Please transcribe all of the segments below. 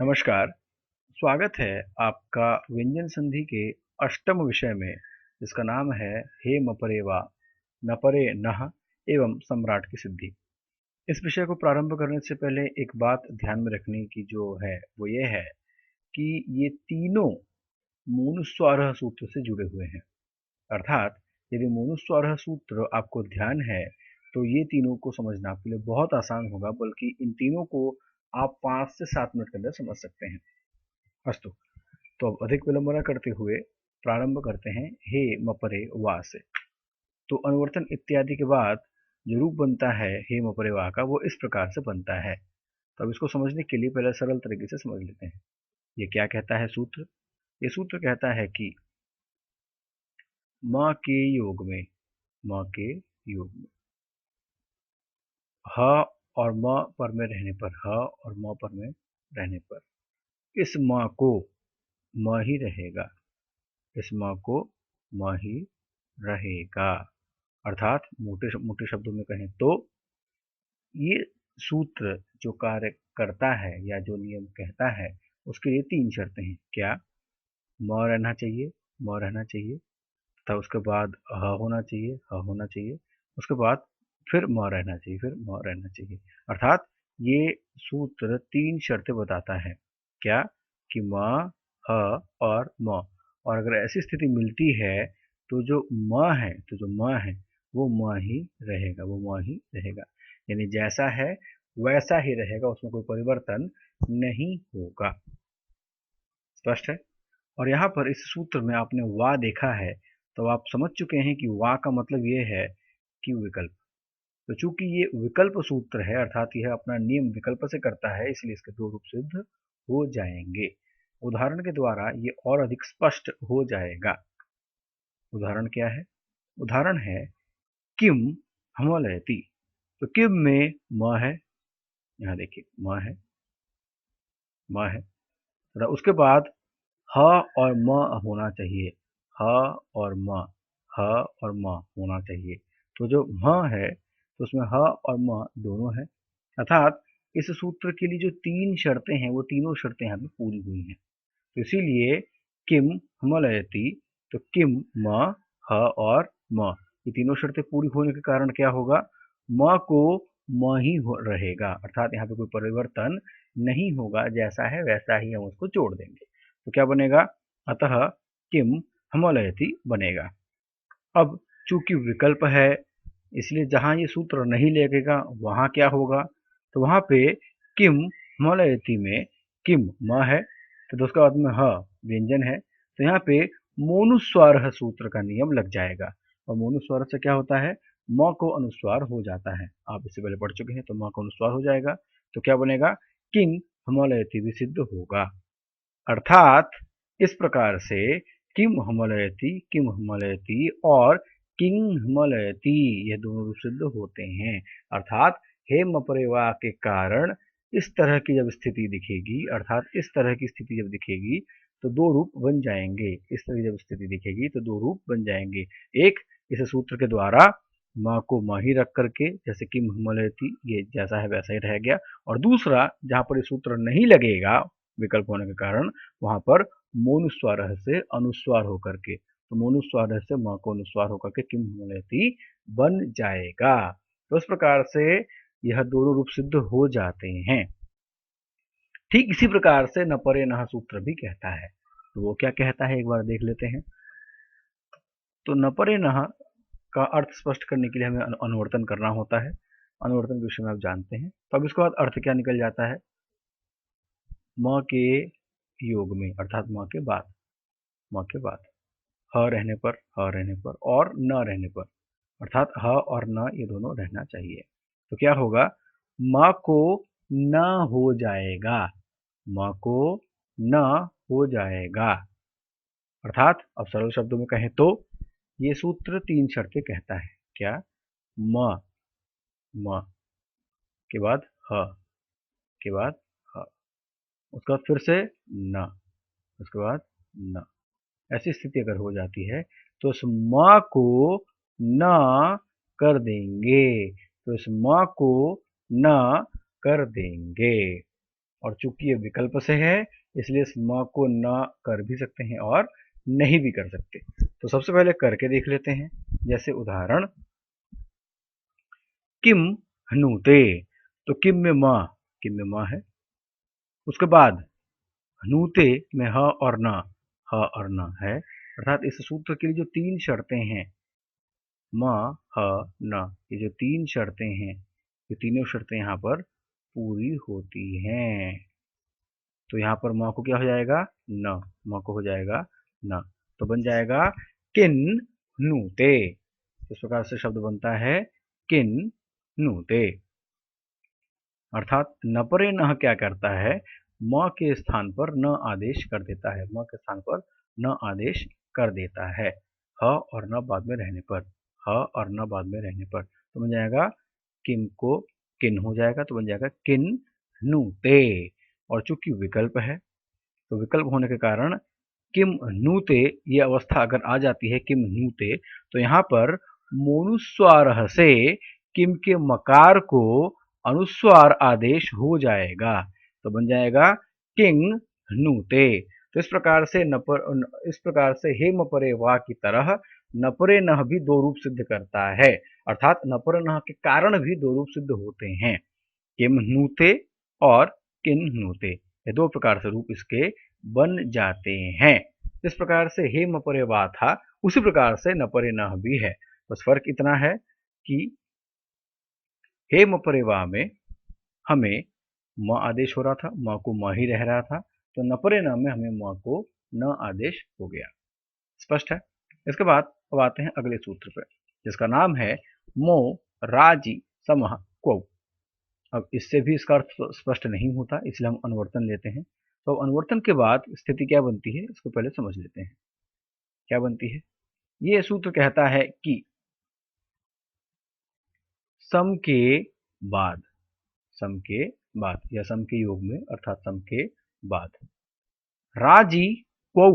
नमस्कार, स्वागत है आपका व्यंजन संधि के अष्टम विषय में, जिसका नाम है हे मपरे वा, नपरे नः एवं सम्राट की सिद्धि। इस विषय को प्रारंभ करने से पहले एक बात ध्यान में रखने की जो है वो ये है कि ये तीनों मूनुस्वारः सूत्र से जुड़े हुए हैं। अर्थात यदि मूनुस्वारः सूत्र आपको ध्यान है तो ये तीनों को समझना आपके लिए बहुत आसान होगा, बल्कि इन तीनों को आप 5 से 7 मिनट के अंदर समझ सकते हैं। अस्तु, तो अब अधिक विलंब न करते हुए प्रारंभ करते हैं हे मपरे वा से। तो अनुवर्तन इत्यादि के बाद जो रूप बनता है हे मपरे वा का, वो इस प्रकार से बनता है। तो अब इसको समझने के लिए पहले सरल तरीके से समझ लेते हैं। ये क्या कहता है सूत्र? ये सूत्र कहता है कि म के योग में, म के योग में ह और म पर में रहने पर, ह और म पर में रहने पर इस म को म ही रहेगा, इस म को म ही रहेगा। अर्थात मोटे मोटे शब्दों में कहें तो ये सूत्र जो कार्य करता है या जो नियम कहता है, उसके लिए 3 शर्तें हैं। क्या? म रहना चाहिए, म रहना चाहिए, तथा उसके बाद ह होना चाहिए, ह होना चाहिए, उसके बाद फिर म रहना चाहिए, फिर म रहना चाहिए। अर्थात ये सूत्र 3 शर्तें बताता है। क्या? कि म, ह और म। और अगर ऐसी स्थिति मिलती है तो जो म है वो म ही रहेगा, वो म ही रहेगा। यानी जैसा है वैसा ही रहेगा, उसमें कोई परिवर्तन नहीं होगा। स्पष्ट है? और यहाँ पर इस सूत्र में आपने वा देखा है, तो आप समझ चुके हैं कि वा का मतलब ये है कि विकल्प। तो चूंकि ये विकल्प सूत्र है, अर्थात यह अपना नियम विकल्प से करता है, इसलिए इसके 2 रूप सिद्ध हो जाएंगे। उदाहरण के द्वारा ये और अधिक स्पष्ट हो जाएगा। उदाहरण क्या है? उदाहरण है किम हमलयति। तो किम में म है, यहाँ देखिए म है, म है, तथा उसके बाद ह और म होना चाहिए, ह और म, ह और म होना चाहिए। तो जो म है तो उसमें ह और म दोनों है। अर्थात इस सूत्र के लिए जो 3 शर्तें हैं, वो तीनों शर्तें यहाँ पे पूरी हुई हैं। तो इसीलिए किम हमलयति, तो किम म, ह और म, ये तीनों शर्तें पूरी होने के कारण क्या होगा? म को म ही रहेगा, अर्थात यहाँ पे कोई परिवर्तन नहीं होगा, जैसा है वैसा ही हम उसको जोड़ देंगे। तो क्या बनेगा? अतः किम हमलयति बनेगा। अब चूंकि विकल्प है, इसलिए जहां ये सूत्र नहीं लगेगा वहां क्या होगा? तो वहां पे किम हमलयति में किम म है, तो उसके बाद में ह व्यंजन है, तो यहाँ पे मोनुस्वार सूत्र का नियम लग जाएगा। और मोनुस्वार से क्या होता है? म को अनुस्वार हो जाता है। आप इससे पहले पढ़ चुके हैं, तो म को अनुस्वार हो जाएगा। तो क्या बनेगा? किंग हमलयति भी सिद्ध होगा। अर्थात इस प्रकार से किम हमलयति और किंग हमलयति, ये दोनों रूप सिद्ध होते हैं। अर्थात हे मपरेवा के कारण इस तरह की जब स्थिति दिखेगी, अर्थात इस तरह की स्थिति जब दिखेगी तो 2 रूप बन जाएंगे। इस तरह की जब स्थिति दिखेगी तो 2 रूप बन जाएंगे। एक, इस सूत्र के द्वारा म को म ही रख करके, जैसे किम हमलयति ये जैसा है वैसा ही रह गया। और दूसरा, जहां पर ये सूत्र नहीं लगेगा विकल्प होने के कारण, वहां पर मोनुस्वार से अनुस्वार होकर के, तो मोनुस्वार से म को अनुस्वार होकर के किम हमलयति बन जाएगा। तो इस प्रकार से यह दोनों रूप सिद्ध हो जाते हैं। ठीक इसी प्रकार से नपरे नः सूत्र भी कहता है। तो वो क्या कहता है, एक बार देख लेते हैं। तो नपरे नः का अर्थ स्पष्ट करने के लिए हमें अनुवर्तन करना होता है। अनुवर्तन के विषय में आप जानते हैं। तो अब इसके बाद अर्थ क्या निकल जाता है? म के योग में, अर्थात म के बाद, म के बाद ह रहने पर, ह रहने पर और न रहने पर, अर्थात ह और न ये दोनों रहना चाहिए। तो क्या होगा? म को न हो जाएगा, म को न हो जाएगा। अर्थात अब सरल शब्दों में कहें तो ये सूत्र 3 शर्तें कहता है। क्या? म, म के बाद ह, के बाद ह, उसके बाद फिर से न, उसके बाद न। ऐसी स्थिति अगर हो जाती है तो इस म को न कर देंगे, तो इस म को न कर देंगे। और चूंकि ये विकल्प से है इसलिए इस म को न कर भी सकते हैं और नहीं भी कर सकते। तो सबसे पहले करके देख लेते हैं। जैसे उदाहरण किम हनुते, तो किम में म है, उसके बाद हनुते में ह और न है। अर्थात इस सूत्र के लिए जो तीन शर्तें हैं म, ह, न, ये जो तीन शर्तें हैं, ये तीनों शर्तें यहाँ पर पूरी होती हैं। तो यहाँ पर म को क्या हो जाएगा, न, म को हो जाएगा न, तो बन जाएगा किन नूते। इस प्रकार से शब्द बनता है किन नूते। अर्थात नपरे नह क्या करता है, म के स्थान पर न आदेश कर देता है, म के स्थान पर न आदेश कर देता है, ह और न बाद में रहने पर, ह और न बाद में रहने पर। तो बन जाएगा किम को किन हो जाएगा, तो बन जाएगा किन नूते। और चूंकि विकल्प है तो विकल्प होने के कारण किम नूते ये अवस्था अगर आ जाती है किम नूते, तो यहाँ पर मोनुस्वार से किम के मकार को अनुस्वार आदेश हो जाएगा, तो बन जाएगा किंग नूते। तो इस प्रकार से हे मपरे वाह की तरह नपरे नह भी दो रूप सिद्ध करता है। अर्थात नपरे नह के कारण भी दो रूप सिद्ध होते हैं, किम नूते और किन नूते, ये दो प्रकार से रूप इसके बन जाते हैं। इस प्रकार से हे मपरे वाह था, उसी प्रकार से नपरे नह भी है। बस फर्क इतना है कि हे मपरे वाह में हमें म आदेश हो रहा था, म को म ही रह रहा था, तो नपरे न में हमें म को न आदेश हो गया। स्पष्ट है। इसके बाद अब आते हैं अगले सूत्र पर, जिसका नाम है मो राजी समह क्वौ। अब इससे भी इसका अर्थ स्पष्ट नहीं होता, इसलिए हम अनुवर्तन लेते हैं। तो अनुवर्तन के बाद स्थिति क्या बनती है इसको पहले समझ लेते हैं। क्या बनती है, ये सूत्र कहता है कि सम के बाद, सम के बाद या सम के योग में, अर्थात सम के बाद राजी क्वौ,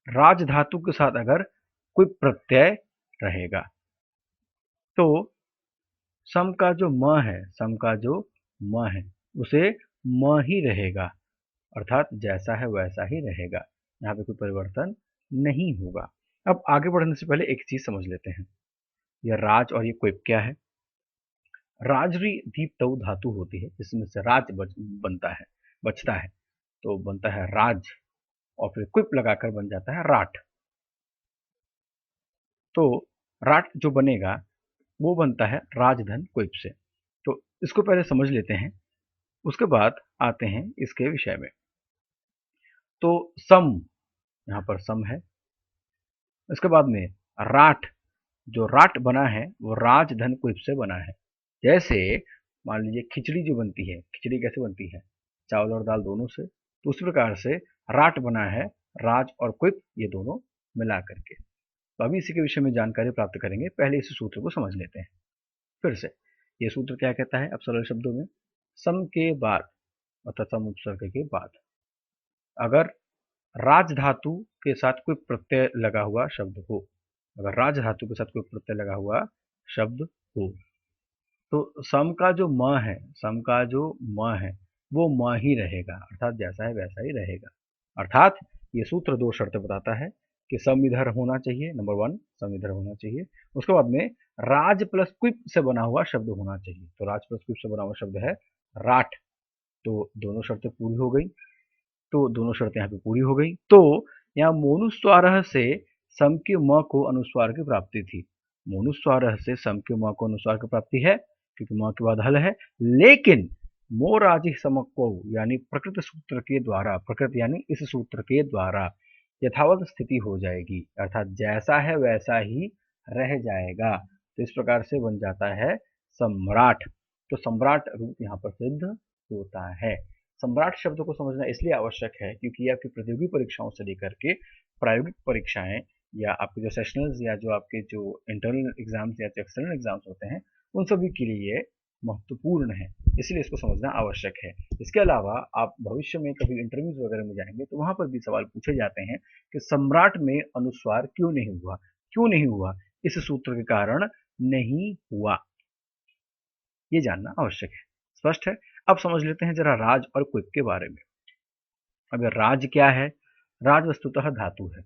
राज धातु के साथ अगर कोई प्रत्यय रहेगा तो सम का जो म है, सम का जो म है उसे म ही रहेगा, अर्थात जैसा है वैसा ही रहेगा, यहाँ पे कोई परिवर्तन नहीं होगा। अब आगे बढ़ने से पहले एक चीज समझ लेते हैं, यह राज और ये क्विप क्या है। राजरी दीप्तौ धातु होती है जिसमें से राज बनता है, बचता है, तो बनता है राज, और फिर क्विप लगाकर बन जाता है राठ। तो राठ जो बनेगा वो बनता है राजधन क्विप से। तो इसको पहले समझ लेते हैं, उसके बाद आते हैं इसके विषय में। तो सम, यहाँ पर सम है, इसके बाद में राठ, जो राठ बना है वो राजधन क्विप से बना है। जैसे मान लीजिए खिचड़ी जो बनती है, खिचड़ी कैसे बनती है, चावल और दाल दोनों से, तो उसी प्रकार से राठ बना है राज और क्विप ये दोनों मिला करके। तो अभी इसी के विषय में जानकारी प्राप्त करेंगे, पहले इस सूत्र को समझ लेते हैं फिर से। ये सूत्र क्या कहता है, अब सरल शब्दों में, सम के बाद अर्थात सम उपसर्ग के बाद अगर राज धातु के साथ कोई प्रत्यय लगा हुआ शब्द हो, अगर राज धातु के साथ कोई प्रत्यय लगा हुआ शब्द हो, तो सम का जो म है, सम का जो म है वो म ही रहेगा, अर्थात जैसा है वैसा ही रहेगा। अर्थात ये सूत्र दो शर्तें बताता है कि सम इधर होना चाहिए, नंबर वन सम इधर होना चाहिए, उसके बाद में राज प्लस क्विप से बना हुआ शब्द होना चाहिए। तो राज प्लस क्विप से बना हुआ शब्द है राठ, तो दोनों शर्तें पूरी हो गई, तो दोनों शर्तें यहाँ पे पूरी हो गई। तो यहाँ मोनुस्वारः से सम के म को अनुस्वार की प्राप्ति थी, मोनुस्वारः से सम के म को अनुस्वार की प्राप्ति है क्योंकि म के बाद हल है। लेकिन मोराजी समको यानी प्रकृत सूत्र के द्वारा, प्रकृत यानी इस सूत्र के द्वारा यथावत स्थिति हो जाएगी, अर्थात जैसा है वैसा ही रह जाएगा। तो इस प्रकार से बन जाता है सम्राट। तो सम्राट रूप यहाँ पर सिद्ध होता है। सम्राट शब्द को समझना इसलिए आवश्यक है क्योंकि आपकी प्रतियोगी परीक्षाओं से लेकर के प्रायोगिक परीक्षाएं या आपके जो सेशनल्स या जो आपके जो इंटरनल एग्जाम्स या एक्सटर्नल एग्जाम्स होते हैं उन सभी के लिए महत्वपूर्ण है, इसलिए इसको समझना आवश्यक है। इसके अलावा आप भविष्य में कभी इंटरव्यूज वगैरह में जाएंगे तो वहां पर भी सवाल पूछे जाते हैं कि सम्राट में अनुस्वार क्यों नहीं हुआ, क्यों नहीं हुआ, इस सूत्र के कारण नहीं हुआ, ये जानना आवश्यक है। स्पष्ट है। अब समझ लेते हैं जरा राज और क्विप के बारे में। अब राज क्या है? राज वस्तुतः धातु है।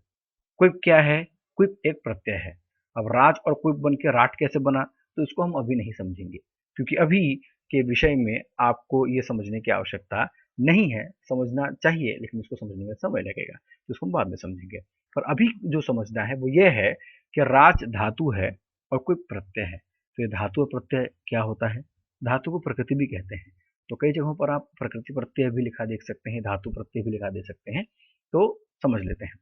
क्विप क्या है? क्विप एक प्रत्यय है। अब राज और क्विप बन के राट कैसे बना, तो इसको हम अभी नहीं समझेंगे, क्योंकि अभी के विषय में आपको ये समझने की आवश्यकता नहीं है। समझना चाहिए, लेकिन इसको समझने में समय लगेगा, तो इसको हम बाद में समझेंगे। पर अभी जो समझना है वो ये है कि राज धातु है और क्विप प्रत्यय है। तो ये धातु और प्रत्यय क्या होता है? धातु को प्रकृति भी कहते हैं। तो कई जगहों पर आप प्रकृति प्रत्यय भी लिखा देख सकते हैं, धातु प्रत्यय भी लिखा दे सकते हैं। तो समझ लेते हैं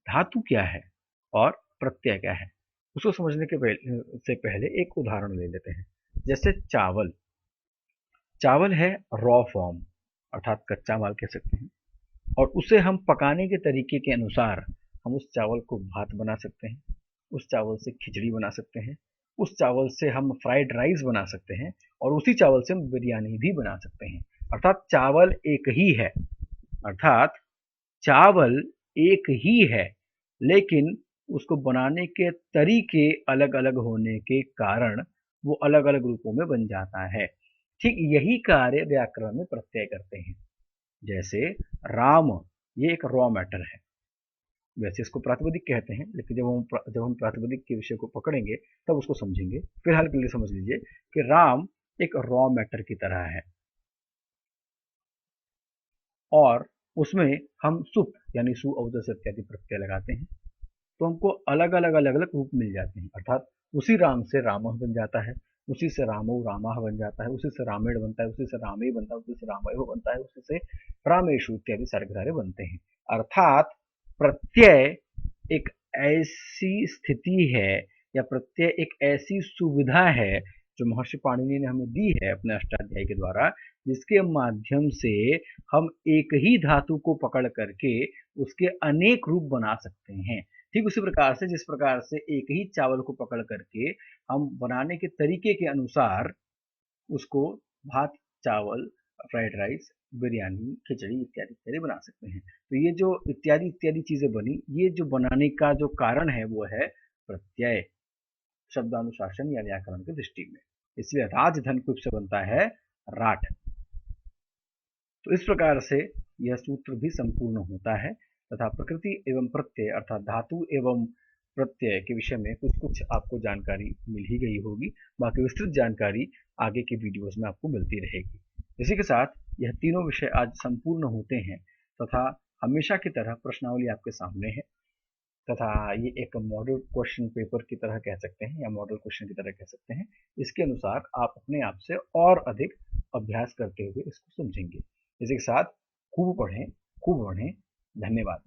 धातु क्या है और प्रत्यय क्या है। उसको समझने के से पहले एक उदाहरण ले लेते हैं। जैसे चावल, चावल है रॉ फॉर्म, अर्थात कच्चा माल कह सकते हैं, और उसे हम पकाने के तरीके के अनुसार हम उस चावल को भात बना सकते हैं, उस चावल से खिचड़ी बना सकते हैं, उस चावल से हम फ्राइड राइस बना सकते हैं, और उसी चावल से हम बिरयानी भी बना सकते हैं। अर्थात चावल एक ही है, अर्थात चावल एक ही है, लेकिन उसको बनाने के तरीके अलग अलग होने के कारण वो अलग अलग रूपों में बन जाता है। ठीक यही कार्य व्याकरण में प्रत्यय करते हैं। जैसे राम, ये एक रॉ मैटर है। वैसे इसको प्रातिपदिक कहते हैं, लेकिन जब हम प्रातिपदिक के विषय को पकड़ेंगे तब उसको समझेंगे। फिलहाल के लिए समझ लीजिए कि राम एक रॉ मैटर की तरह है, और उसमें हम सुप यानी सु औजस इत्यादि प्रत्यय लगाते हैं, तो हमको अलग अलग रूप मिल जाते हैं। अर्थात उसी राम से रामः बन जाता है, उसी से रामो रामाह बन जाता है, उसी से रामेण बनता है, उसी से रामे बनता है, उसी से रामयो बनता है, उसी से रामेशु इत्यादि सारे सारे बनते हैं। अर्थात प्रत्यय एक ऐसी स्थिति है, या प्रत्यय एक ऐसी सुविधा है जो महर्षि पाणिनि ने हमें दी है अपने अष्टाध्यायी के द्वारा, जिसके माध्यम से हम एक ही धातु को पकड़ करके उसके अनेक रूप बना सकते हैं। ठीक उसी प्रकार से जिस प्रकार से एक ही चावल को पकड़ करके हम बनाने के तरीके के अनुसार उसको भात, चावल, फ्राइड राइस, बिरयानी, खिचड़ी इत्यादि इत्यादि बना सकते हैं। तो ये जो इत्यादि इत्यादि चीजें बनी, ये जो बनाने का जो कारण है वो है प्रत्यय, शब्दानुशासन या व्याकरण की दृष्टि में। इसलिए राजधन कुछ से बनता है राठ। तो इस प्रकार से यह सूत्र भी संपूर्ण होता है, तथा प्रकृति एवं प्रत्यय अर्थात धातु एवं प्रत्यय के विषय में कुछ कुछ आपको जानकारी मिल ही गई होगी। बाकी विस्तृत जानकारी आगे के वीडियोस में आपको मिलती रहेगी। इसी के साथ यह तीनों विषय आज संपूर्ण होते हैं, तथा हमेशा की तरह प्रश्नावली आपके सामने है, तथा ये एक मॉडल क्वेश्चन पेपर की तरह कह सकते हैं, या मॉडल क्वेश्चन की तरह कह सकते हैं। इसके अनुसार आप अपने आप से और अधिक अभ्यास करते हुए इसको समझेंगे। इसी के साथ खूब पढ़ें, खूब बढ़ें। धन्यवाद।